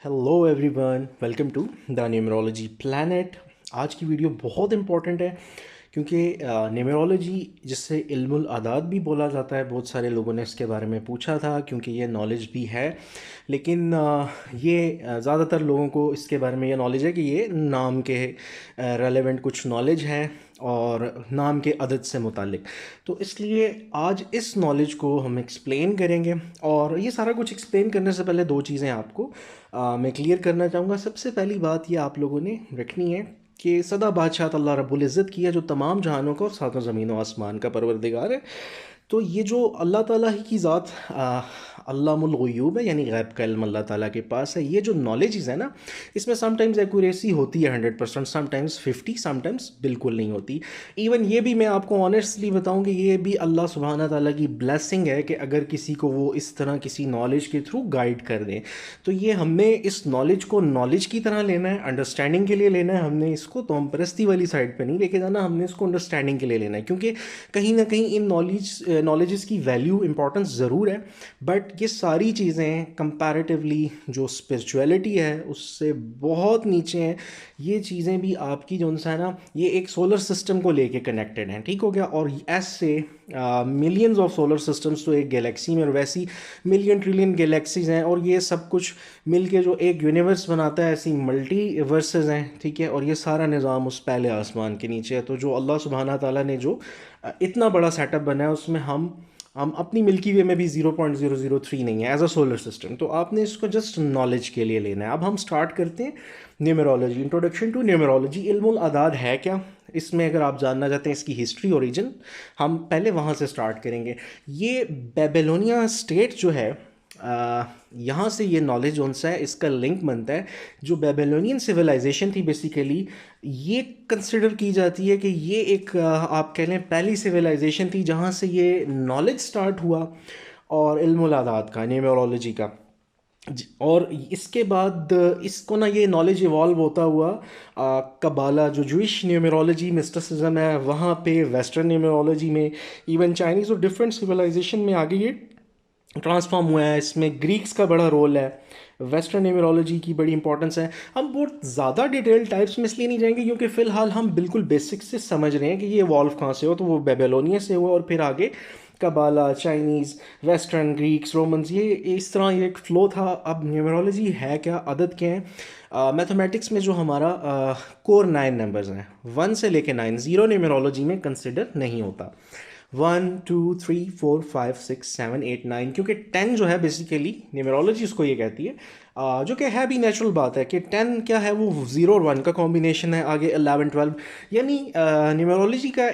Hello everyone, welcome to the numerology planet. आज की video बहुत इंपॉर्टेंट है क्योंकि न्यूमरोलॉजी जिससे इल्मुल आदाद भी बोला जाता है, बहुत सारे लोगों ने इसके बारे में पूछा था क्योंकि ये नॉलेज भी है। लेकिन ज़्यादातर लोगों को इसके बारे में ये नॉलेज है कि ये नाम के रेलेवेंट कुछ नॉलेज है और नाम के अदद से मुतालिक। तो इसलिए आज इस नॉलेज को हम एक्सप्लेन करेंगे। और ये सारा कुछ एक्सप्लेन करने से पहले दो चीज़ें आपको मैं क्लियर करना चाहूँगा। सबसे पहली बात ये आप लोगों ने रखनी है कि सदा बादशाह अल्लाह रब्बुल इज़्ज़त की है, जो तमाम जहानों का और सातों ज़मीन व आसमान का परवरदिगार है। तो ये जो अल्लाह ताला ही की ज़ात अल्लामुल ग़ुयूब है, यानी गैब का इल्म अल्लाह ताला के पास है। ये जो नॉलेज है ना, इसमें समटाइम्स एक्यूरेसी होती है 100%, समटाइम्स 50, समटाइम्स बिल्कुल नहीं होती। इवन ये भी मैं आपको ऑनेस्टली बताऊं कि ये भी अल्लाह सुब्हाना ताला की ब्लेसिंग है कि अगर किसी को वो इस तरह किसी नॉलेज के थ्रू गाइड कर दें। तो ये हमने इस नॉलेज को नॉलेज की तरह लेना है, अंडरस्टैंडिंग के लिए लेना है। हमने इसको तोम परस्ती वाली साइड पर नहीं लेके जाना, हमने इसको अंडरस्टैंडिंग के लिए लेना है। क्योंकि कहीं ना कहीं इन नॉलेजेस की वैल्यू इंपॉर्टेंस ज़रूर है, बट ये सारी चीज़ें कंपैरेटिवली जो स्पिरिचुअलिटी है उससे बहुत नीचे हैं। ये चीज़ें भी आपकी जो है ना, ये एक सोलर सिस्टम को लेके कनेक्टेड हैं, ठीक हो गया। और ऐसे मिलियंस ऑफ सोलर सिस्टम्स तो एक गैलेक्सी में, और वैसी मिलियन ट्रिलियन गैलेक्सीज हैं, और ये सब कुछ मिलके जो एक यूनिवर्स बनाता है, ऐसी मल्टीवर्सेस हैं, ठीक है। और ये सारा निज़ाम उस पहले आसमान के नीचे है। तो जो अल्लाह सुब्हाना ताला ने जो इतना बड़ा सेटअप बनाया, उसमें हम अपनी मिल्की वे में भी 0.003 नहीं है एज अ सोलर सिस्टम। तो आपने इसको जस्ट नॉलेज के लिए लेना है। अब हम स्टार्ट करते हैं न्यूमरोलॉजी। Introduction to numerology. इल्मुल आदाद है क्या, इसमें अगर आप जानना चाहते हैं इसकी हिस्ट्री, ओरिजिन, हम पहले वहाँ से स्टार्ट करेंगे। ये बेबीलोनिया स्टेट जो है, यहाँ से ये नॉलेज जो सा है इसका लिंक बनता है। जो बेबीलोनियन सिविलाइजेशन थी बेसिकली, ये कंसिडर की जाती है कि ये एक आप कह लें पहली सिविलाइजेशन थी जहाँ से ये नॉलेज स्टार्ट हुआ, और इल्मुल आदाद का, न्यूमरोलॉजी का। और इसके बाद इसको ना, ये नॉलेज इवॉल्व होता हुआ कबाला, जो जूइश न्यूमरोलॉजी मिस्टिसिज्म है, वहाँ पे वेस्टर्न न्यूमरोलॉजी में, इवन चाइनीज़ और डिफरेंट सिविलाइजेशन में आगे ये ट्रांसफॉर्म हुआ है। इसमें ग्रीक्स का बड़ा रोल है, वेस्टर्न न्यूमरोलॉजी की बड़ी इंपॉर्टेंस है। हम बहुत ज़्यादा डिटेल टाइप्स में इसलिए नहीं जाएंगे क्योंकि फ़िलहाल हम बिल्कुल बेसिक से समझ रहे हैं कि ये इवॉल्व कहाँ से हो। तो वो बेबीलोनिया से हुआ, और फिर आगे कबाला, चाइनीज़, वेस्टर्न, ग्रीक्स, रोमन्स, ये इस तरह ये एक फ़्लो था। अब न्यूमरोलॉजी है क्या, अदद क्या है। मैथमेटिक्स में जो हमारा कोर 9 नंबर्स हैं, 1 से लेके 9, ज़ीरो न्यूमरोलॉजी में कंसिडर नहीं होता। 1 2 3 4 5 6 7 8 9, क्योंकि 10 जो है बेसिकली न्यूमरोलॉजी उसको ये कहती है, जो कि है भी नेचुरल बात है कि 10 क्या है, वो 0 और 1 का कॉम्बिनेशन है। आगे 11 12, यानी न्यूमरोलॉजी का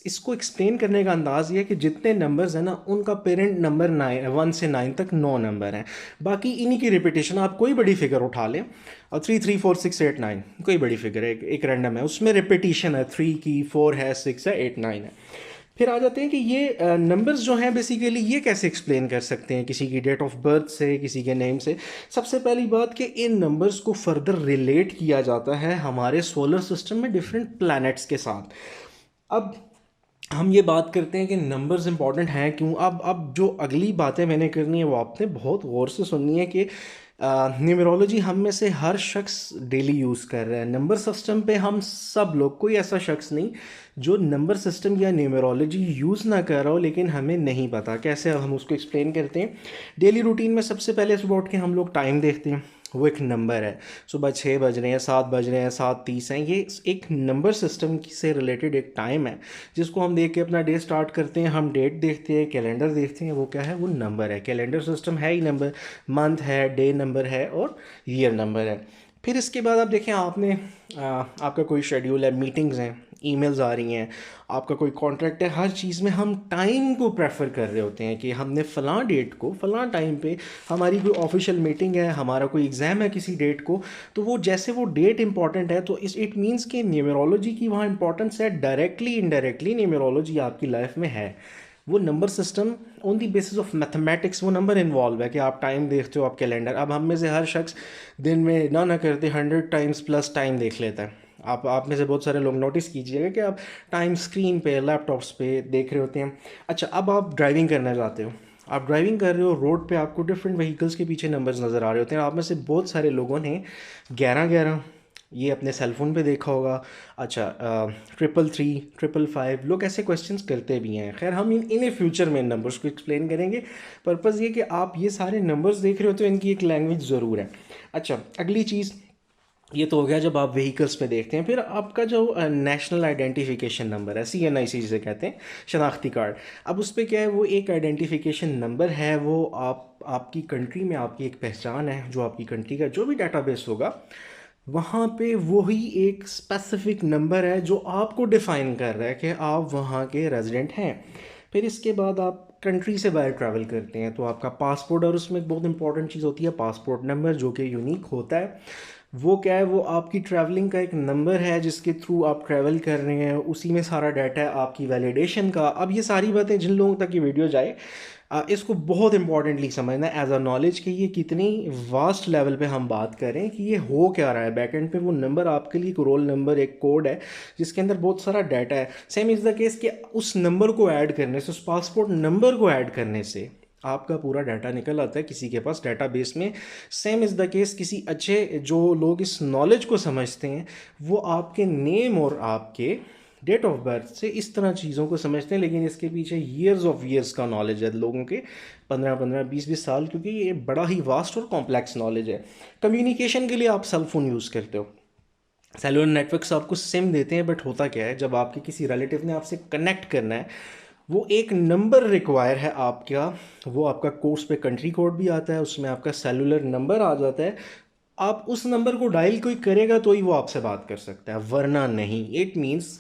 इसको एक्सप्लेन करने का अंदाज़ ये है कि जितने नंबर्स हैं ना, उनका पेरेंट नंबर 9, 1 से 9 तक 9 नंबर हैं। बाकी इन्हीं की रिपीटेशन, आप कोई बड़ी फिगर उठा लें, और 3 3 4 6 8 9 कोई बड़ी फिगर है, एक रैंडम है, उसमें रिपीटेशन है, 3 की, 4 है, 6 है, 8 9 है। फिर आ जाते हैं कि ये नंबर्स जो हैं बेसिकली ये कैसे एक्सप्लेन कर सकते हैं किसी की डेट ऑफ बर्थ से, किसी के नेम से। सबसे पहली बात कि इन नंबर्स को फर्दर रिलेट किया जाता है हमारे सोलर सिस्टम में डिफरेंट प्लैनेट्स के साथ। अब हम ये बात करते हैं कि नंबर्स इंपॉर्टेंट हैं क्यों। अब जो अगली बातें मैंने करनी है वो आपने बहुत गौर से सुननी है कि न्यूमरोलॉजी हम में से हर शख्स डेली यूज़ कर रहा है। नंबर सिस्टम पे हम सब लोग, कोई ऐसा शख्स नहीं जो नंबर सिस्टम या न्यूमरोलॉजी यूज़ ना कर रहा हो, लेकिन हमें नहीं पता कैसे। अब हम उसको एक्सप्लेन करते हैं। डेली रूटीन में सबसे पहले सुबह उठ के हम लोग टाइम देखते हैं, वो एक नंबर है। सुबह 6 बज रहे हैं, 7 बज रहे हैं, 7:30 हैं, ये एक नंबर सिस्टम से रिलेटेड एक टाइम है जिसको हम देख के अपना डे स्टार्ट करते हैं। हम डेट देखते हैं, कैलेंडर देखते हैं, वो क्या है, वो नंबर है। कैलेंडर सिस्टम है ही नंबर, मंथ है, डे नंबर है, और ईयर नंबर है। फिर इसके बाद आप देखें, आपका कोई शेड्यूल है, मीटिंग्स हैं, ईमेल्स आ रही हैं, आपका कोई कॉन्ट्रैक्ट है, हर चीज़ में हम टाइम को प्रेफर कर रहे होते हैं कि हमने फ़लाँ डेट को, फ़लाँ टाइम पे हमारी कोई ऑफिशियल मीटिंग है, हमारा कोई एग्ज़ाम है किसी डेट को। तो वो जैसे वो डेट इंपॉर्टेंट है, तो इट मीन्स कि न्यूमरोलॉजी की वहाँ इंपॉर्टेंस है। डायरेक्टली इनडायरेक्टली न्यूमरोलॉजी आपकी लाइफ में है। वो number system on the basis of mathematics, वो नंबर इन्वॉल्व है कि आप टाइम देखते हो, आप कैलेंडर। अब हम में से हर शख्स दिन में ना करते 100 टाइम्स प्लस टाइम देख लेता है। आप में से बहुत सारे लोग नोटिस कीजिएगा कि आप टाइम स्क्रीन पे, लैपटॉप्स पे देख रहे होते हैं। अच्छा, अब आप ड्राइविंग करना चाहते हो, आप ड्राइविंग कर रहे हो रोड पे, आपको डिफरेंट व्हीकल्स के पीछे नंबर्स नज़र आ रहे होते हैं। आप में से बहुत सारे लोगों ने 11 11 ये अपने सेलफोन पे देखा होगा। अच्छा, 333 555 लोग ऐसे क्वेश्चंस करते भी हैं। खैर हम इन्हें फ्यूचर में इन नंबर्स को एक्सप्लेन करेंगे। पर्पज़ ये कि आप ये सारे नंबर्स देख रहे हो तो इनकी एक लैंग्वेज ज़रूर है। अच्छा, अगली चीज़ ये तो हो गया जब आप व्हीकल्स में देखते हैं। फिर आपका जो नेशनल आइडेंटिफिकेशन नंबर है, CNIC जिसे कहते हैं, शनाख्ती कार्ड। अब उस पर क्या है, वो एक आइडेंटिफिकेशन नंबर है। वो आपकी कंट्री में आपकी एक पहचान है। जो आपकी कंट्री का जो भी डाटाबेस होगा वहाँ पे वही एक स्पेसिफिक नंबर है जो आपको डिफ़ाइन कर रहा है कि आप वहाँ के रेजिडेंट हैं। फिर इसके बाद आप कंट्री से बाहर ट्रैवल करते हैं तो आपका पासपोर्ट, और उसमें एक बहुत इंपॉर्टेंट चीज़ होती है पासपोर्ट नंबर, जो कि यूनिक होता है। वो क्या है, वो आपकी ट्रैवलिंग का एक नंबर है जिसके थ्रू आप ट्रैवल कर रहे हैं। उसी में सारा डाटा है आपकी वैलिडेशन का। अब ये सारी बातें जिन लोगों तक ये वीडियो जाए, इसको बहुत इंपॉर्टेंटली समझना है एज अ नॉलेज कि ये कितनी वास्ट लेवल पे हम बात करें कि ये हो क्या रहा है। बैक एंड पे वो नंबर आपके लिए एक रोल नंबर, एक कोड है जिसके अंदर बहुत सारा डाटा है। सेम इज़ द केस कि उस नंबर को ऐड करने से, उस पासपोर्ट नंबर को ऐड करने से आपका पूरा डाटा निकल आता है किसी के पास डेटाबेस में। सेम इज़ द केस किसी अच्छे जो लोग इस नॉलेज को समझते हैं, वो आपके नेम और आपके डेट ऑफ बर्थ से इस तरह चीज़ों को समझते हैं। लेकिन इसके पीछे ईयर्स ऑफ ईयर्स का नॉलेज है लोगों के, 15 15 20 20 साल, क्योंकि ये बड़ा ही वास्ट और कॉम्प्लेक्स नॉलेज है। कम्युनिकेशन के लिए आप सेल फ़ोन यूज़ करते हो, सेलुलर नेटवर्क्स आपको सिम देते हैं। बट होता क्या है, जब आपके किसी रिलेटिव ने आपसे कनेक्ट करना है, वो एक नंबर रिक्वायर है आपका। वो आपका कोर्स पे कंट्री कोड भी आता है, उसमें आपका सेलुलर नंबर आ जाता है। आप उस नंबर को डायल कोई करेगा तो ही वो आपसे बात कर सकता है, वरना नहीं। इट मीन्स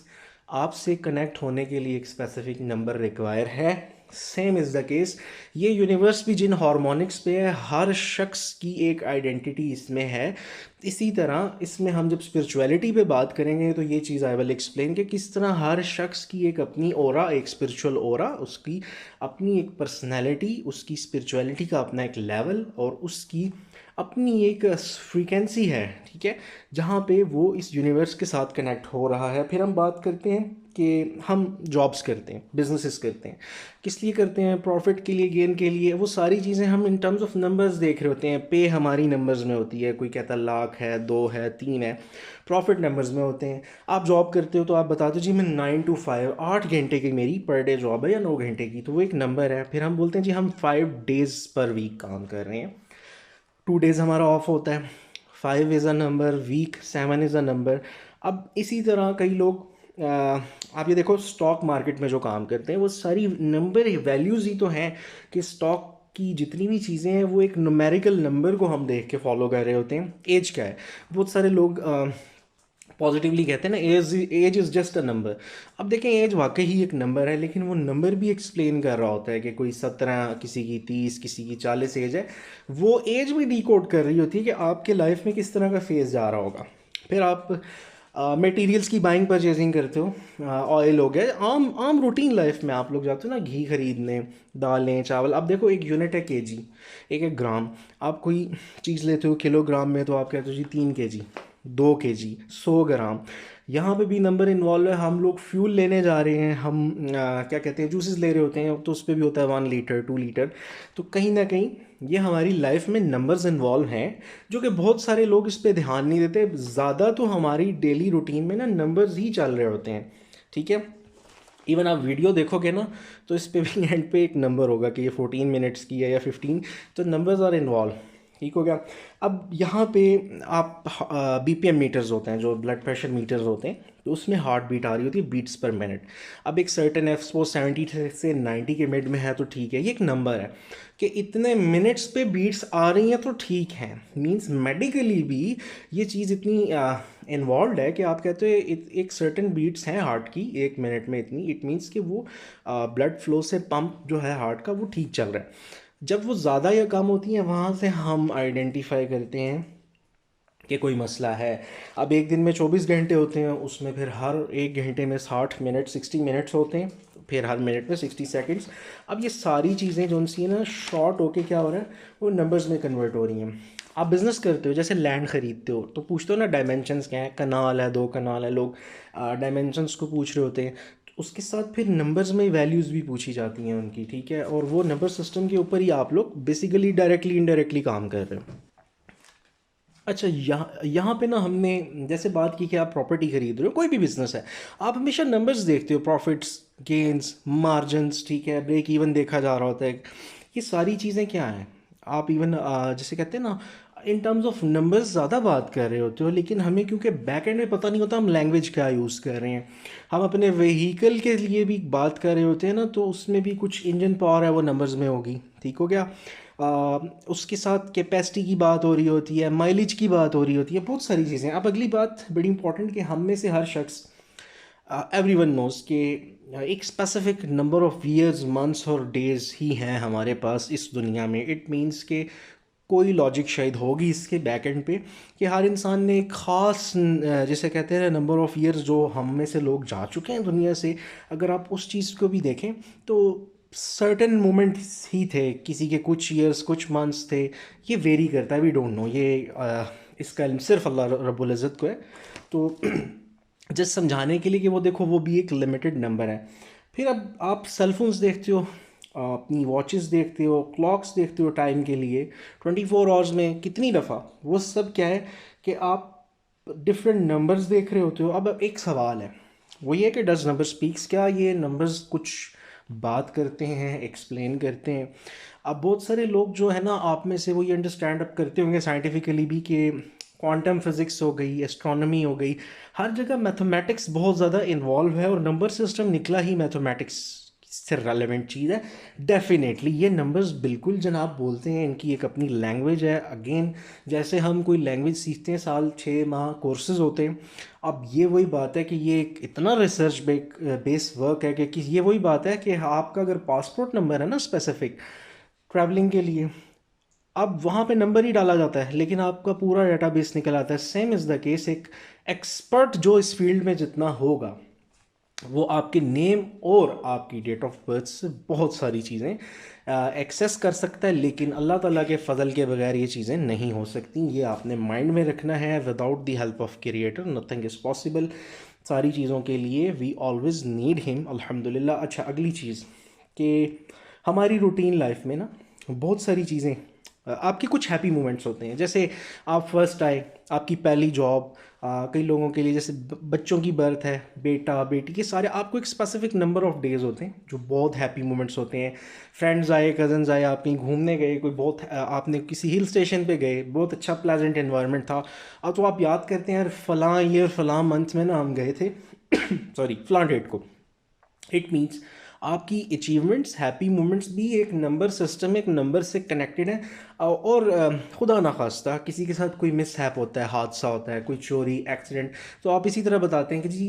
आपसे कनेक्ट होने के लिए एक स्पेसिफिक नंबर रिक्वायर है। सेम इज़ द केस, ये यूनिवर्स भी जिन हार्मोनिक्स पे है, हर शख्स की एक आइडेंटिटी इसमें है। इसी तरह इसमें हम जब स्पिरिचुअलिटी पे बात करेंगे तो ये चीज़ आई विल एक्सप्लेन कि किस तरह हर शख्स की एक अपनी ओरा, एक स्पिरिचुअल ओरा, उसकी अपनी एक पर्सनैलिटी, उसकी स्पिरिचुअलिटी का अपना एक लेवल और उसकी अपनी एक फ्रीक्वेंसी है, ठीक है, जहाँ पे वो इस यूनिवर्स के साथ कनेक्ट हो रहा है। फिर हम बात करते हैं कि हम जॉब्स करते हैं, बिजनेसेस करते हैं, किस लिए करते हैं, प्रॉफिट के लिए, गेन के लिए। वो सारी चीज़ें हम इन टर्म्स ऑफ नंबर्स देख रहे होते हैं। पे हमारी नंबर्स में होती है, कोई कहता लाख है, 2 है, 3 है। प्रॉफिट नंबर्स में होते हैं। आप जॉब करते हो तो आप बताते हो जी मैं 9 to 5, 8 घंटे की मेरी पर डे जॉब है या 9 घंटे की, तो वो एक नंबर है। फिर हम बोलते हैं जी हम 5 days पर वीक काम कर रहे हैं, 2 days हमारा ऑफ होता है। 5 is a number, week 7 is a number. अब इसी तरह कई लोग, आप ये देखो स्टॉक मार्केट में जो काम करते हैं वो सारी नंबर वैल्यूज़ ही तो हैं कि स्टॉक की जितनी भी चीज़ें हैं वो एक न्यूमेरिकल नंबर को हम देख के फॉलो कर रहे होते हैं। एज क्या है, बहुत सारे लोग पॉजिटिवली कहते हैं ना, age is just a number. अब देखें एज वाकई ही एक नंबर है, लेकिन वो नंबर भी एक्सप्लेन कर रहा होता है कि कोई 17, किसी की 30, किसी की 40 एज है। वो एज भी डिकोड कर रही होती है कि आपके लाइफ में किस तरह का फेज़ जा रहा होगा। फिर आप मटेरियल्स की बाइंग परचेजिंग करते हो, ऑयल हो गया, आम आम रूटीन लाइफ में आप लोग जाते हो ना घी खरीदने, दालें, चावल। अब देखो एक यूनिट है केजी, एक एक ग्राम। आप कोई चीज़ लेते हो किलोग्राम में तो आप कहते हो जी 3 kg, 2 kg, 100 ग्राम। यहाँ पे भी नंबर इन्वॉल्व है। हम लोग फ्यूल लेने जा रहे हैं, हम क्या कहते हैं, जूसेस ले रहे होते हैं, तो उस पर भी होता है 1 लीटर, 2 लीटर। तो कहीं ना कहीं ये हमारी लाइफ में नंबर्स इन्वॉल्व हैं, जो कि बहुत सारे लोग इस पे ध्यान नहीं देते। ज़्यादा तो हमारी डेली रूटीन में ना नंबर्स ही चल रहे होते हैं, ठीक है। इवन आप वीडियो देखोगे ना तो इस पे भी एंड पे एक नंबर होगा कि ये 14 मिनट्स की है या 15। तो नंबर्स आर इन्वॉल्व, ठीक हो गया। अब यहाँ पे आप BPM मीटर्स होते हैं, जो ब्लड प्रेशर मीटर्स होते हैं, तो उसमें हार्ट बीट आ रही होती है, बीट्स पर मिनट। अब एक सर्टेन एफ सपोज 70 से 90 के मिड में है तो ठीक है, ये एक नंबर है कि इतने मिनट्स पे बीट्स आ रही हैं तो ठीक है। मींस मेडिकली भी ये चीज़ इतनी इन्वॉल्व है कि आप कहते हो एक सर्टेन बीट्स हैं हार्ट की 1 मिनट में इतनी, इट मीन्स कि वो ब्लड फ्लो से पंप जो है हार्ट का वो ठीक चल रहा है। जब वो ज़्यादा या कम होती हैं, वहाँ से हम आइडेंटिफाई करते हैं कि कोई मसला है। अब एक दिन में 24 घंटे होते हैं, उसमें फिर हर एक घंटे में 60 मिनट, 60 मिनट्स होते हैं, फिर हर मिनट में 60 सेकेंड्स। अब ये सारी चीज़ें जो उनसी ना शॉर्ट होके क्या हो रहा है, वो नंबर्स में कन्वर्ट हो रही हैं। आप बिज़नेस करते हो, जैसे लैंड ख़रीदते हो तो पूछते हो ना डायमेंशंस क्या है, कनाल है, 2 कनाल है, लोग डायमेंशंस को पूछ रहे होते हैं। उसके साथ फिर नंबर्स में वैल्यूज़ भी पूछी जाती हैं उनकी, ठीक है, और वो नंबर सिस्टम के ऊपर ही आप लोग बेसिकली डायरेक्टली इनडायरेक्टली काम कर रहे हो। अच्छा, यहाँ यहाँ पे ना हमने जैसे बात की कि आप प्रॉपर्टी खरीद रहे हो, कोई भी बिजनेस है, आप हमेशा नंबर्स देखते हो, प्रॉफिट्स, गेन्स, मार्जिन्स, ठीक है, ब्रेक इवन देखा जा रहा होता है। ये सारी चीज़ें क्या हैं, आप इवन जैसे कहते हैं ना, इन टर्म्स ऑफ नंबर्स ज़्यादा बात कर रहे होते हो, लेकिन हमें क्योंकि बैक एंड में पता नहीं होता हम लैंग्वेज क्या यूज़ कर रहे हैं। हम अपने व्हीकल के लिए भी बात कर रहे होते हैं ना, तो उसमें भी कुछ इंजन पावर है वो नंबर्स में होगी, ठीक हो गया। उसके साथ कैपेसिटी की बात हो रही होती है, माइलेज की बात हो रही होती है, बहुत सारी चीज़ें। अब अगली बात बड़ी इंपॉर्टेंट कि हम में से हर शख्स, एवरीवन नोज कि एक specific number of years, months और डेज ही हैं हमारे पास इस दुनिया में। इट मीन्स के कोई लॉजिक शायद होगी इसके बैक एंड पे कि हर इंसान ने एक ख़ास जैसे कहते हैं नंबर ऑफ़ ईयर्स जो हम में से लोग जा चुके हैं दुनिया से, अगर आप उस चीज़ को भी देखें तो सर्टेन मोमेंट्स ही थे, किसी के कुछ ईयर्स कुछ मंथ्स थे, ये वेरी करता है, वी डोंट नो, ये इसका इल्म सिर्फ अल्लाह रब्बुल इज़्ज़त को है। तो जस्ट समझाने के लिए कि वो देखो वो भी एक लिमिटेड नंबर है। फिर अब आप सेलफोन्स देखते हो, अपनी वॉचेस देखते हो, क्लॉक्स देखते हो टाइम के लिए 24 आवर्स में कितनी दफ़ा, वो सब क्या है कि आप डिफरेंट नंबर्स देख रहे होते हो। अब एक सवाल है, वो ये कि डज नंबर स्पीक्स, क्या ये नंबर्स कुछ बात करते हैं, एक्सप्लेन करते हैं। अब बहुत सारे लोग जो है ना आप में से वो ये अंडरस्टैंड अप करते होंगे साइंटिफिकली भी कि क्वांटम फिज़िक्स हो गई, एस्ट्रोनॉमी हो गई, हर जगह मैथमेटिक्स बहुत ज़्यादा इन्वॉल्व है और नंबर सिस्टम निकला ही मैथमेटिक्स से रेलेवेंट चीज़ है। डेफिनेटली ये नंबर्स बिल्कुल जनाब बोलते हैं, इनकी एक अपनी लैंग्वेज है। अगेन जैसे हम कोई लैंग्वेज सीखते हैं, साल 6 माह कोर्सेज होते हैं। अब ये वही बात है कि ये एक इतना रिसर्च बेस वर्क है कि ये वही बात है कि आपका अगर पासपोर्ट नंबर है ना स्पेसिफिक ट्रैवलिंग के लिए, अब वहाँ पे नंबर ही डाला जाता है लेकिन आपका पूरा डेटाबेस निकल आता है। सेम इज़ द केस, एक एक्सपर्ट जो इस फील्ड में जितना होगा वो आपके नेम और आपकी डेट ऑफ बर्थ से बहुत सारी चीज़ें एक्सेस कर सकता है, लेकिन अल्लाह ताला के फ़ज़ल के बगैर ये चीज़ें नहीं हो सकती। ये आपने माइंड में रखना है। Without the help of creator nothing is possible. सारी चीज़ों के लिए वी ऑलवेज़ नीड हिम, अल्हम्दुलिल्लाह। अच्छा, अगली चीज़ कि हमारी रूटीन लाइफ में ना बहुत सारी चीज़ें, आपके कुछ हैप्पी मोमेंट्स होते हैं। जैसे आप फर्स्ट आए, आपकी पहली जॉब, कई लोगों के लिए जैसे बच्चों की बर्थ है, बेटा बेटी, ये सारे आपको एक स्पेसिफिक नंबर ऑफ डेज़ होते हैं जो बहुत हैप्पी मोमेंट्स होते हैं। फ्रेंड्स आए, कज़न्स आए, आप कहीं घूमने गए, कोई बहुत आपने किसी हिल स्टेशन पे गए, बहुत अच्छा प्लेजेंट एनवायरनमेंट था। अब तो आप याद करते हैं यार फ़लाँ ईयर फ़लाँ मंथ में ना हम गए थे सॉरी फ़लाँ डेट को। इट मीन्स आपकी अचीवमेंट्स, हैप्पी मोमेंट्स भी एक नंबर सिस्टम, एक नंबर से कनेक्टेड है। और खुदा ना खास्ता किसी के साथ कोई मिसहैप होता है, हादसा होता है, कोई चोरी, एक्सीडेंट, तो आप इसी तरह बताते हैं कि जी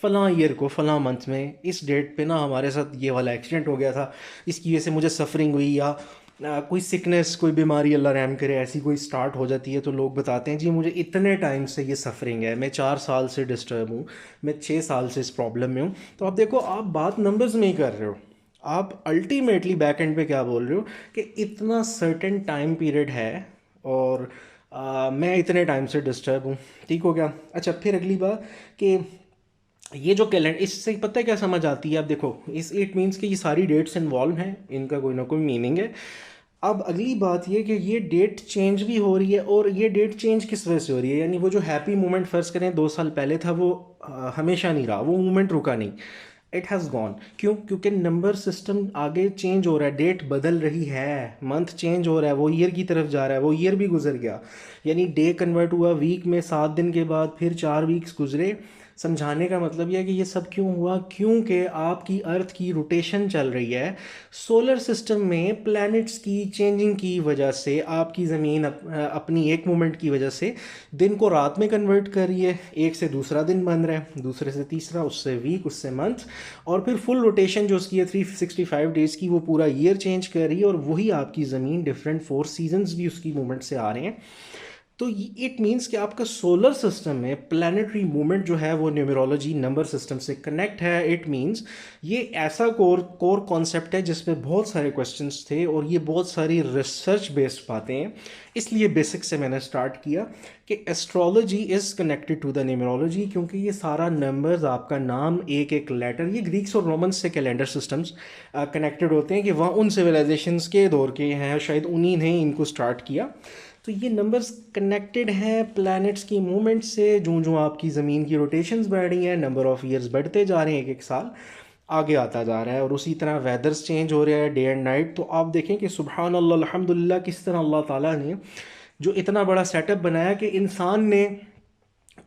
फ़लाँ ईयर को फ़लाँ मंथ में इस डेट पे ना हमारे साथ ये वाला एक्सीडेंट हो गया था, इसकी वजह से मुझे सफरिंग हुई, या कोई सिकनेस, कोई बीमारी अल्लाह रहम करे ऐसी कोई स्टार्ट हो जाती है, तो लोग बताते हैं जी मुझे इतने टाइम से ये सफरिंग है, मैं 4 साल से डिस्टर्ब हूँ, मैं 6 साल से इस प्रॉब्लम में हूँ। तो आप देखो, आप बात नंबर्स में ही कर रहे हो, आप अल्टीमेटली बैक एंड पे क्या बोल रहे हो कि इतना सर्टेन टाइम पीरियड है और मैं इतने टाइम से डिस्टर्ब हूँ, ठीक हो गया। अच्छा, फिर अगली बात कि ये जो कैलेंडर, इससे पता है क्या समझ आती है, आप देखो इस इट मीन्स कि ये सारी डेट्स इन्वॉल्व हैं, इनका कोई ना कोई मीनिंग है। अब अगली बात ये कि ये डेट चेंज भी हो रही है, और ये डेट चेंज किस वजह से हो रही है, यानी वो जो हैप्पी मोमेंट फ़र्ज़ करें 2 साल पहले था, वो हमेशा नहीं रहा, वो मोमेंट रुका नहीं, इट हैज़ गॉन। क्यों? क्योंकि नंबर सिस्टम आगे चेंज हो रहा है, डेट बदल रही है, मंथ चेंज हो रहा है, वो ईयर की तरफ जा रहा है, वो ईयर भी गुजर गया, यानी डे कन्वर्ट हुआ वीक में, 7 दिन के बाद फिर 4 वीक्स गुजरे। समझाने का मतलब यह है कि ये सब क्यों हुआ, क्योंकि आपकी अर्थ की रोटेशन चल रही है, सोलर सिस्टम में प्लैनेट्स की चेंजिंग की वजह से आपकी ज़मीन अपनी एक मोमेंट की वजह से दिन को रात में कन्वर्ट कर रही है, एक से दूसरा दिन बन रहा है, दूसरे से तीसरा, उससे वीक, उससे मंथ, और फिर फुल रोटेशन जो उसकी है 365 डेज़ की, वो पूरा ईयर चेंज कर रही है, और वही आपकी ज़मीन डिफरेंट 4 सीजन्स भी उसकी मूवमेंट से आ रहे हैं। तो इट मीन्स कि आपका सोलर सिस्टम में प्लानिटरी मूवमेंट जो है वो न्यूमरोलॉजी नंबर सिस्टम से कनेक्ट है। इट मीन्स ये ऐसा कोर कॉन्सेप्ट है जिसमें बहुत सारे क्वेश्चंस थे और ये बहुत सारी रिसर्च बेस्ड बातें हैं। इसलिए बेसिक से मैंने स्टार्ट किया कि astrology is connected to the numerology, क्योंकि ये सारा नंबर्स, आपका नाम, एक एक लेटर, ये ग्रीक्स और रोमन्स से कैलेंडर सिस्टम्स कनेक्टेड होते हैं कि वहाँ उन सिविलाइजेशंस के दौर के हैं, शायद उन्हीं ने इनको स्टार्ट किया। तो ये नंबर्स कनेक्टेड हैं प्लैनेट्स की मूवमेंट से। जो जो आपकी ज़मीन की रोटेशंस बढ़ रही हैं, नंबर ऑफ़ ईयर्स बढ़ते जा रहे हैं, एक एक साल आगे आता जा रहा है। और उसी तरह वेदर्स चेंज हो रहे हैं, डे एंड नाइट। तो आप देखें कि सुबहान अल्लाह अल्हम्दुलिल्लाह, किस तरह अल्लाह ताला ने जो इतना बड़ा सेटअप बनाया कि इंसान ने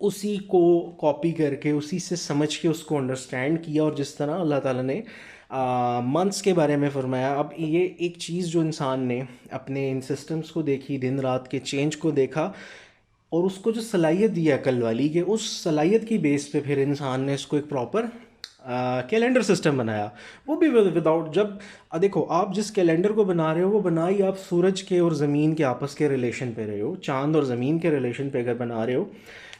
उसी को कॉपी करके, उसी से समझ के उसको अंडरस्टैंड किया। और जिस तरह अल्लाह ताला ने मंथ्स के बारे में फरमाया, अब ये एक चीज़ जो इंसान ने अपने इन सिस्टम्स को देखी, दिन रात के चेंज को देखा और उसको जो सलाहियत दी अकल वाली, कि उस सलाहियत की बेस पे फिर इंसान ने इसको एक प्रॉपर कैलेंडर सिस्टम बनाया। वो भी विदाउट, जब देखो आप जिस कैलेंडर को बना रहे हो वो बना ही आप सूरज के और ज़मीन के आपस के रिलेशन पे रहे हो, चांद और ज़मीन के रिलेशन पे अगर बना रहे हो,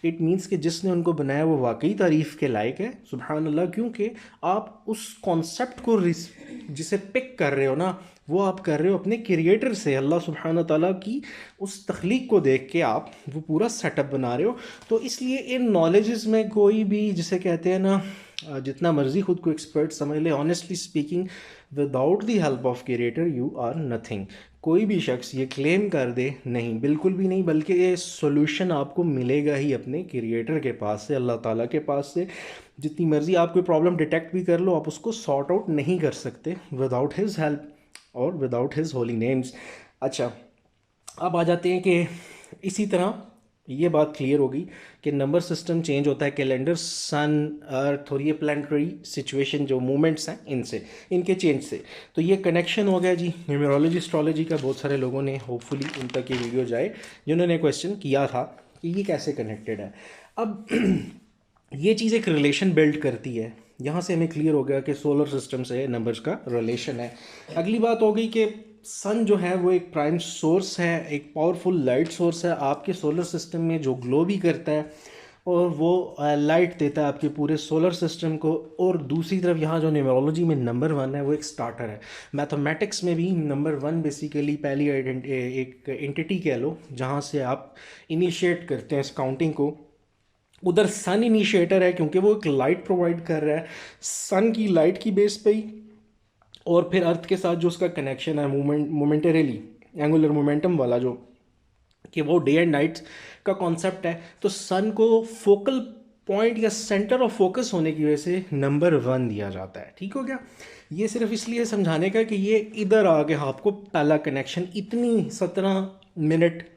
इट मीन्स कि जिसने उनको बनाया वो वाकई तारीफ़ के लायक है, सुबहान अल्लाह। क्योंकि आप उस कॉन्सेप्ट को जिसे पिक कर रहे हो ना, वो आप कर रहे हो अपने क्रिएटर से, अल्लाह सुब्हान ताला की उस तख्लीक को देख के आप वो पूरा सेटअप बना रहे हो। तो इसलिए इन नॉलेजेस में कोई भी, जिसे कहते हैं ना, जितना मर्ज़ी ख़ुद को एक्सपर्ट समझ ले, honestly speaking without the help of creator you are nothing. कोई भी शख्स ये क्लेम कर दे, नहीं, बिल्कुल भी नहीं, बल्कि ये सोल्यूशन आपको मिलेगा ही अपने क्रिएटर के पास से, अल्लाह ताला के पास से। जितनी मर्ज़ी आप कोई प्रॉब्लम डिटेक्ट भी कर लो, आप उसको सॉर्ट आउट नहीं कर सकते विदाउट हिज हेल्प और विदाउट हिज होली नेम्स। अच्छा, अब आ जाते हैं कि इसी तरह ये बात क्लियर होगी कि नंबर सिस्टम चेंज होता है कैलेंडर, सन, अर्थ और ये प्लानिटरी सिचुएशन जो मूवमेंट्स हैं इनसे, इनके चेंज से। तो ये कनेक्शन हो गया जी न्यूमरोलॉजी एस्ट्रोलॉजी का। बहुत सारे लोगों ने, होपफुली उन तक ये वीडियो जाए जिन्होंने क्वेश्चन किया था कि ये कैसे कनेक्टेड है। अब ये चीज़ एक रिलेशन बिल्ड करती है। यहाँ से हमें क्लियर हो गया कि सोलर सिस्टम से नंबर्स का रिलेशन है। अगली बात हो गई कि सन जो है वो एक प्राइम सोर्स है, एक पावरफुल लाइट सोर्स है आपके सोलर सिस्टम में, जो ग्लो भी करता है और वो लाइट देता है आपके पूरे सोलर सिस्टम को। और दूसरी तरफ यहाँ जो न्यूमरोलॉजी में नंबर 1 है वो एक स्टार्टर है। मैथमेटिक्स में भी नंबर 1 बेसिकली पहली एक एंटिटी कह लो जहाँ से आप इनिशिएट करते हैं इस काउंटिंग को। उधर सन इनिशिएटर है क्योंकि वो एक लाइट प्रोवाइड कर रहा है, सन की लाइट की बेस पे ही। और फिर अर्थ के साथ जो उसका कनेक्शन है मोमेंटरीली एंगुलर मोमेंटम वाला, जो कि वो डे एंड नाइट का कॉन्सेप्ट है। तो सन को फोकल पॉइंट या सेंटर ऑफ फोकस होने की वजह से नंबर 1 दिया जाता है। ठीक हो गया। ये सिर्फ इसलिए समझाने का कि ये इधर आ गया आपको पहला कनेक्शन, इतनी 16 मिनट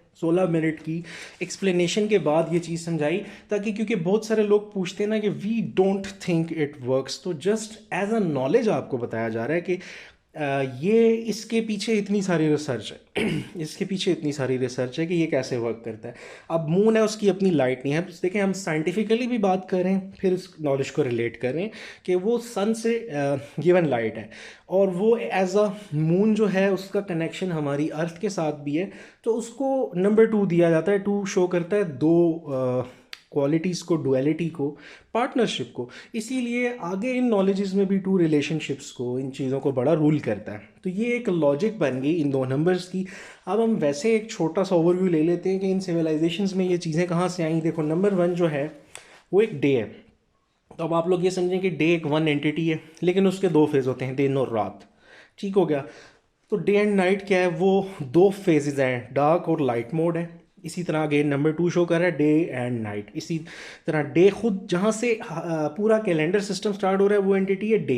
की एक्सप्लेनेशन के बाद ये चीज़ समझाई, ताकि, क्योंकि बहुत सारे लोग पूछते हैं ना कि we don't think it works, तो जस्ट एज अ नॉलेज आपको बताया जा रहा है कि ये इसके पीछे इतनी सारी रिसर्च है इसके पीछे इतनी सारी रिसर्च है कि ये कैसे वर्क करता है। अब मून है, उसकी अपनी लाइट नहीं है। देखें, हम साइंटिफिकली भी बात करें, फिर इस नॉलेज को रिलेट करें कि वो सन से गिवन लाइट है और वो एज अ मून जो है उसका कनेक्शन हमारी अर्थ के साथ भी है। तो उसको नंबर 2 दिया जाता है। 2 शो करता है दो क्वालिटीज़ को, डुअलिटी को, पार्टनरशिप को। इसीलिए आगे इन नॉलेजेस में भी 2 रिलेशनशिप्स को, इन चीज़ों को बड़ा रूल करता है। तो ये एक लॉजिक बन गई इन 2 नंबर्स की। अब हम वैसे एक छोटा सा ओवरव्यू ले लेते हैं कि इन सिविलाइजेशंस में ये चीज़ें कहाँ से आई। देखो, नंबर 1 जो है वो एक डे है। तो अब आप लोग ये समझें कि डे एक 1 एंटिटी है, लेकिन उसके 2 फेज़ होते हैं, दिन और रात। ठीक हो गया। तो डे एंड नाइट क्या है, वो 2 फेजेज़ हैं, डार्क और लाइट मोड है। इसी तरह अगेन नंबर 2 शो कर रहा है डे एंड नाइट। इसी तरह डे खुद जहाँ से पूरा कैलेंडर सिस्टम स्टार्ट हो रहा है वो एंटिटी है डे।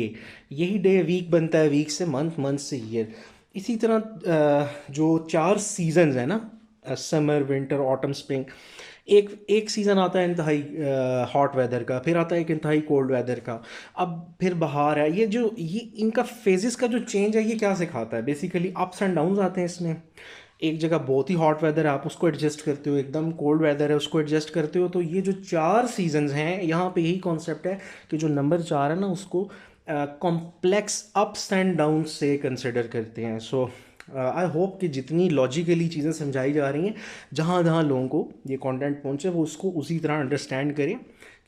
यही डे वीक बनता है, वीक से मंथ, मंथ से ईयर। इसी तरह जो 4 सीजन्स हैं ना, समर, विंटर, ऑटम, स्प्रिंग, एक सीज़न आता है इंतहाई हॉट वेदर का, फिर आता है एक इंतहाई कोल्ड वेदर का, अब फिर बहार है। ये इनका फेजेस का जो चेंज है ये क्या सिखाता है, बेसिकली अप्स एंड डाउन्स आते हैं इसमें। एक जगह बहुत ही हॉट वेदर है, आप उसको एडजस्ट करते हो, एकदम कोल्ड वेदर है उसको एडजस्ट करते हो। तो ये जो 4 सीजन्स हैं, यहाँ पे यही कॉन्सेप्ट है कि जो नंबर 4 है ना उसको कॉम्प्लेक्स अप्स एंड डाउन से कंसिडर करते हैं। सो आई होप कि जितनी लॉजिकली चीज़ें समझाई जा रही हैं, जहाँ जहाँ लोगों को ये कंटेंट पहुँचे वो उसको उसी तरह अंडरस्टैंड करें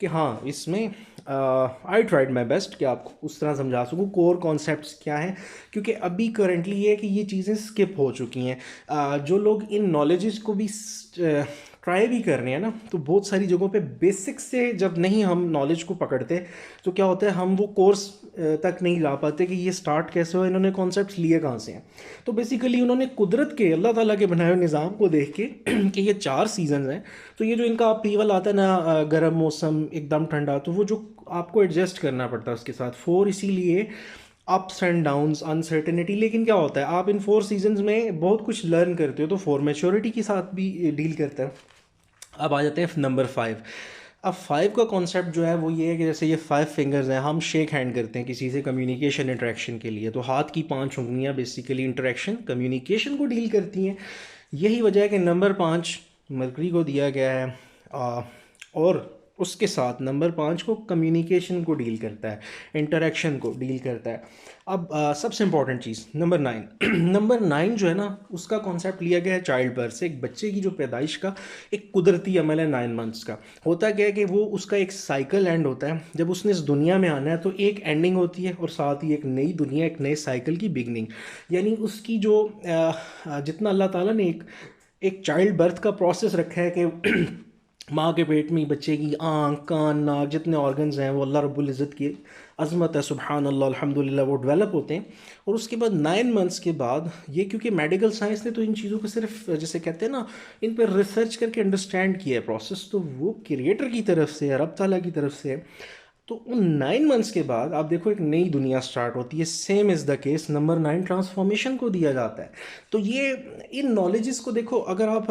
कि हाँ इसमें आई ट्राइड माई बेस्ट कि आपको उस तरह समझा सकूँ कोर कॉन्सेप्ट्स क्या हैं। क्योंकि अभी करंटली ये है कि ये चीज़ें स्किप हो चुकी हैं। जो लोग इन नॉलेजेस को भी ट्राई भी कर रहे हैं ना, तो बहुत सारी जगहों पे बेसिक्स से जब नहीं हम नॉलेज को पकड़ते तो क्या होता है, हम वो कोर्स तक नहीं ला पाते कि ये स्टार्ट कैसे हो, इन्होंने कॉन्सेप्ट्स लिए कहाँ से हैं। तो बेसिकली उन्होंने कुदरत के, अल्लाह ताला के बनाए हुए निज़ाम को देख के कि ये 4 सीजन हैं, तो ये जो इनका अपीवल आता है ना, गर्म मौसम एकदम ठंडा, तो वो जो आपको एडजस्ट करना पड़ता है उसके साथ। 4 इसीलिए अप्स एंड डाउन्स, अनसर्टेनिटी। लेकिन क्या होता है, आप इन 4 सीजन्स में बहुत कुछ लर्न करते हो, तो 4 मैच्योरिटी के साथ भी डील करता है। अब आ जाते हैं नंबर 5। अब 5 का कॉन्सेप्ट जो है वो ये है कि जैसे ये 5 फिंगर्स हैं, हम शेक हैंड करते हैं किसी से कम्युनिकेशन इंटरेक्शन के लिए, तो हाथ की 5 उंगलियां बेसिकली इंटरेक्शन कम्युनिकेशन को डील करती हैं। यही वजह है कि नंबर 5 मरकरी को दिया गया है, और उसके साथ नंबर 5 को कम्युनिकेशन को डील करता है, इंटरेक्शन को डील करता है। अब सबसे इंपॉर्टेंट चीज़ नंबर 9 नंबर 9 जो है ना, उसका कॉन्सेप्ट लिया गया है चाइल्ड बर्थ से। एक बच्चे की जो पैदाइश का एक कुदरती अमल है 9 मंथ्स का। होता क्या है कि वो उसका एक साइकिल एंड होता है, जब उसने इस दुनिया में आना है तो एक एंडिंग होती है और साथ ही एक नई दुनिया, एक नए साइकिल की बिगनिंग। यानी उसकी जो जितना अल्लाह ताला ने एक चाइल्ड बर्थ का प्रोसेस रखा है कि माँ के पेट में बच्चे की आँख, कान, नाक, जितने ऑर्गन्स हैं वो अल्लाह रब्बुल इज़्ज़त की अज़मत है, सुबहान अल्लाह अल्हम्दुलिल्लाह, वो डेवलप होते हैं। और उसके बाद 9 मंथ्स के बाद ये, क्योंकि मेडिकल साइंस ने तो इन चीज़ों को सिर्फ जैसे कहते हैं ना, इन पर रिसर्च करके अंडरस्टैंड किया है प्रोसेस, तो वो क्रिएटर की तरफ से है, रब ताला की तरफ से है। तो उन 9 मंथ्स के बाद आप देखो एक नई दुनिया स्टार्ट होती है। Same is the case number 9 transformation को दिया जाता है। तो ये इन नॉलेजेस को देखो, अगर आप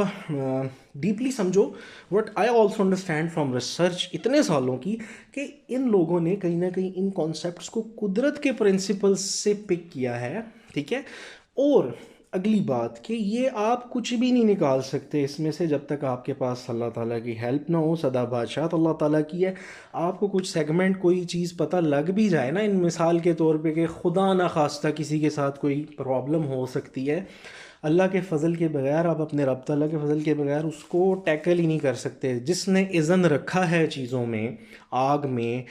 डीपली समझो, what I also understand from research इतने सालों की, कि इन लोगों ने कहीं ना कहीं इन कॉन्सेप्ट्स को कुदरत के प्रिंसिपल्स से पिक किया है, ठीक है। और अगली बात कि ये आप कुछ भी नहीं निकाल सकते इसमें से जब तक आपके पास अल्लाह ताला की हेल्प ना हो। सदा बादशाह तो अल्लाह ताला की है। आपको कुछ सेगमेंट, कोई चीज़ पता लग भी जाए ना, इन मिसाल के तौर पे, कि खुदा ना खास्ता किसी के साथ कोई प्रॉब्लम हो सकती है, अल्लाह के फ़ज़ल के बगैर, आप अपने रब ताला के फ़ज़ल के बगैर उसको टैकल ही नहीं कर सकते। जिसने इज़न रखा है चीज़ों में, आग में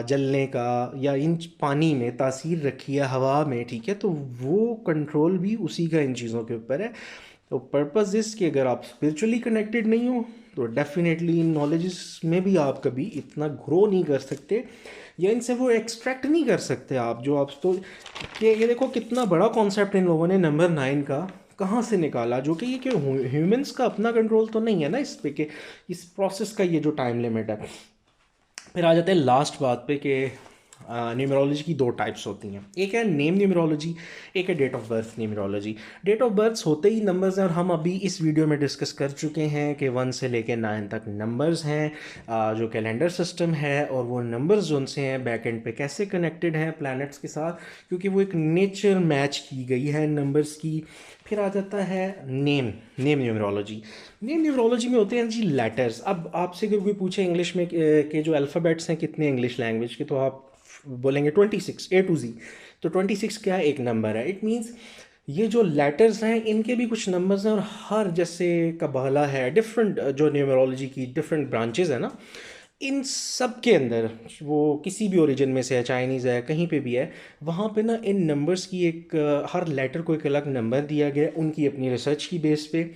जलने का, या इन पानी में तासीर रखी है, हवा में, ठीक है, तो वो कंट्रोल भी उसी का इन चीज़ों के ऊपर है। तो पर्पज़ इस कि अगर आप स्पिरिचुअली कनेक्टेड नहीं हो तो डेफिनेटली इन नॉलेजेस में भी आप कभी इतना ग्रो नहीं कर सकते, या इनसे वो एक्सट्रैक्ट नहीं कर सकते आप जो आप। तो ये देखो कितना बड़ा कॉन्सेप्ट इन लोगों ने नंबर 9 का कहाँ से निकाला, जो कि ये कि ह्यूमंस का अपना कंट्रोल तो नहीं है ना इस पे, कि इस प्रोसेस का ये जो टाइम लिमिट है। फिर आ जाते हैं लास्ट बात पे कि न्यूमरोलॉजी की 2 टाइप्स होती हैं। एक है नेम न्यूमरोलॉजी, एक है date of birth numerology. Date of birth होते ही नंबर्स हैं, और हम अभी इस वीडियो में डिस्कस कर चुके हैं कि 1 से लेकर 9 तक नंबर्स हैं, जो कैलेंडर सिस्टम है, और वो नंबर्स जो उनसे हैं बैक एंड पे कैसे कनेक्टेड हैं प्लैनेट्स के साथ, क्योंकि वो एक नेचर मैच की गई है नंबर्स की। फिर आ जाता है नेम न्यूमरोलॉजी। नेम न्यूमरोलॉजी में होते हैं जी लेटर्स। अब आपसे अगर कोई पूछे इंग्लिश में कि जो अल्फ़ाबेट्स हैं कितने इंग्लिश लैंग्वेज के, तो आप बोलेंगे 26, A to Z। तो 26 क्या है, एक नंबर है। इट मीन्स ये जो लेटर्स हैं इनके भी कुछ नंबर्स हैं, और हर, जैसे कबाला है, डिफरेंट जो न्यूमरोलॉजी की डिफरेंट ब्रांचेस है ना, इन सब के अंदर, वो किसी भी ओरिजिन में से है, चाइनीज़ है, कहीं पे भी है, वहाँ पे ना इन नंबर्स की एक हर लेटर को एक अलग नंबर दिया गया उनकी अपनी रिसर्च की बेस पे।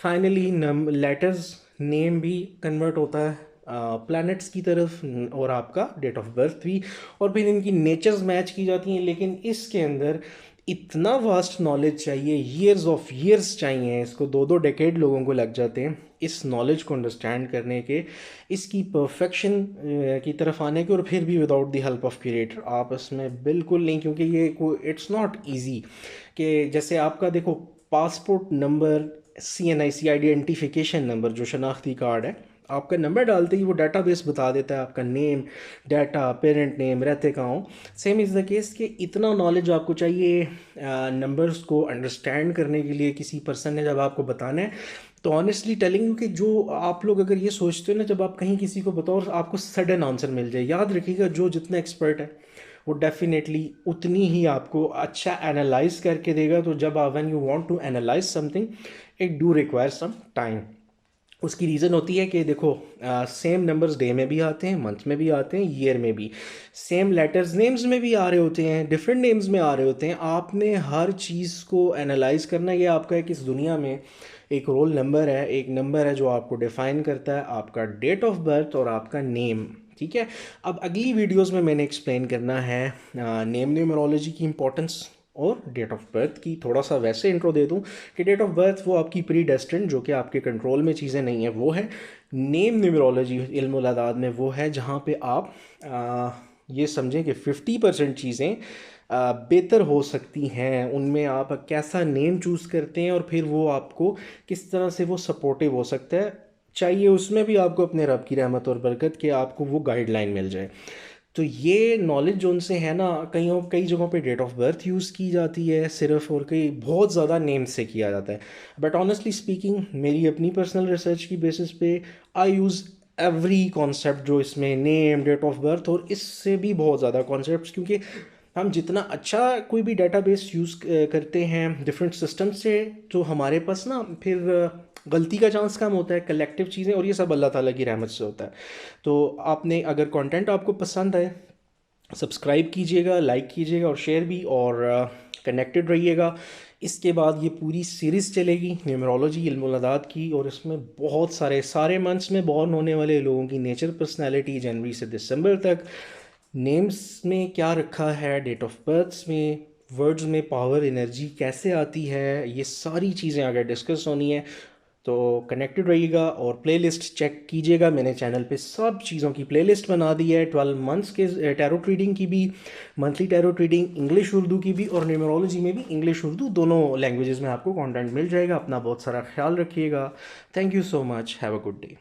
फाइनली लेटर्स नेम भी कन्वर्ट होता है प्लैनेट्स की तरफ, और आपका डेट ऑफ बर्थ भी, और फिर इनकी नेचर्स मैच की जाती हैं। लेकिन इसके अंदर इतना वास्ट नॉलेज चाहिए, ईयर्स ऑफ ईयर्स चाहिए, इसको 2-2 डेकेड लोगों को लग जाते हैं इस नॉलेज को अंडरस्टैंड करने के, इसकी परफेक्शन की तरफ आने के, और फिर भी without the help of creator आप इसमें बिल्कुल नहीं, क्योंकि ये इट्स नॉट ईजी। कि जैसे आपका देखो passport number, CNIC identification number, जो शनाख्ती कार्ड है, आपका नंबर डालते ही वो डाटाबेस बता देता है आपका नेम, डाटा, पेरेंट नेम, रहते कहाँ हो। सेम इज़ द केस कि इतना नॉलेज आपको चाहिए नंबर्स को अंडरस्टैंड करने के लिए। किसी पर्सन ने जब आपको बताना है, तो ऑनेस्टली टेलिंग यू कि जो आप लोग अगर ये सोचते हो ना, जब आप कहीं किसी को बताओ और आपको सडन आंसर मिल जाए, याद रखिएगा जो जितना एक्सपर्ट है वो डेफिनेटली उतनी ही आपको अच्छा एनालाइज करके देगा। तो जब when you want to analyse something, it do require some time. उसकी रीज़न होती है कि देखो, सेम नंबर्स डे में भी आते हैं, मंथ में भी आते हैं, ईयर में भी, सेम लेटर्स नेम्स में भी आ रहे होते हैं, डिफरेंट नेम्स में आ रहे होते हैं। आपने हर चीज़ को एनालाइज करना। ये आपका एक इस दुनिया में एक रोल नंबर है, एक नंबर है जो आपको डिफाइन करता है, आपका डेट ऑफ बर्थ और आपका नेम। ठीक है। अब अगली वीडियोस में मैंने एक्सप्लेन करना है नेम न्यूमरोलॉजी की इंपॉर्टेंस और डेट ऑफ बर्थ की। थोड़ा सा वैसे इंट्रो दे दूं कि डेट ऑफ बर्थ वो आपकी प्री डेस्टिन्ड, जो कि आपके कंट्रोल में चीज़ें नहीं है, वो है। नेम न्यूमरोलॉजी इल्मुल अदाद में वो है जहाँ पे आप ये समझें कि 50% चीज़ें बेहतर हो सकती हैं। उनमें आप कैसा नेम चूज़ करते हैं और फिर वो आपको किस तरह से वो सपोर्टिव हो सकता है, चाहिए उसमें भी आपको अपने रब की रहमत और बरकत के आपको वो गाइडलाइन मिल जाए। तो ये नॉलेज जो उनसे है ना, कई जगहों पे डेट ऑफ बर्थ यूज़ की जाती है सिर्फ, और कई बहुत ज़्यादा नेम से किया जाता है। बट ऑनेस्टली स्पीकिंग, मेरी अपनी पर्सनल रिसर्च की बेसिस पे आई यूज़ एवरी कॉन्सेप्ट जो इसमें नेम, डेट ऑफ बर्थ और इससे भी बहुत ज़्यादा कॉन्सेप्ट्स, क्योंकि हम जितना अच्छा कोई भी डेटाबेस यूज़ करते हैं डिफरेंट सिस्टम से, तो हमारे पास ना फिर गलती का चांस कम होता है, कलेक्टिव चीज़ें, और ये सब अल्लाह ताला की रहमत से होता है। तो आपने अगर कंटेंट आपको पसंद आए, सब्सक्राइब कीजिएगा, लाइक कीजिएगा और शेयर भी, और कनेक्टेड रहिएगा। इसके बाद ये पूरी सीरीज़ चलेगी न्यूमरोलॉजी इल्मुल अदाद की, और इसमें बहुत सारे मंथ्स में बॉर्न होने वाले लोगों की नेचर, पर्सनैलिटी, जनवरी से दिसंबर तक, नेम्स में क्या रखा है, डेट ऑफ बर्थ्स में, वर्ड्स में पावर, एनर्जी कैसे आती है, ये सारी चीज़ें आगे डिस्कस होनी है। तो कनेक्टेड रहिएगा और प्लेलिस्ट चेक कीजिएगा। मैंने चैनल पे सब चीज़ों की प्लेलिस्ट बना दी है, 12 मंथ्स के टैरो ट्रीडिंग की भी, मंथली टैरो ट्रीडिंग इंग्लिश उर्दू की भी, और न्यूमरोलॉजी में भी इंग्लिश उर्दू दोनों लैंग्वेजेस में आपको कंटेंट मिल जाएगा। अपना बहुत सारा ख्याल रखिएगा। Thank you so much. Have a good day.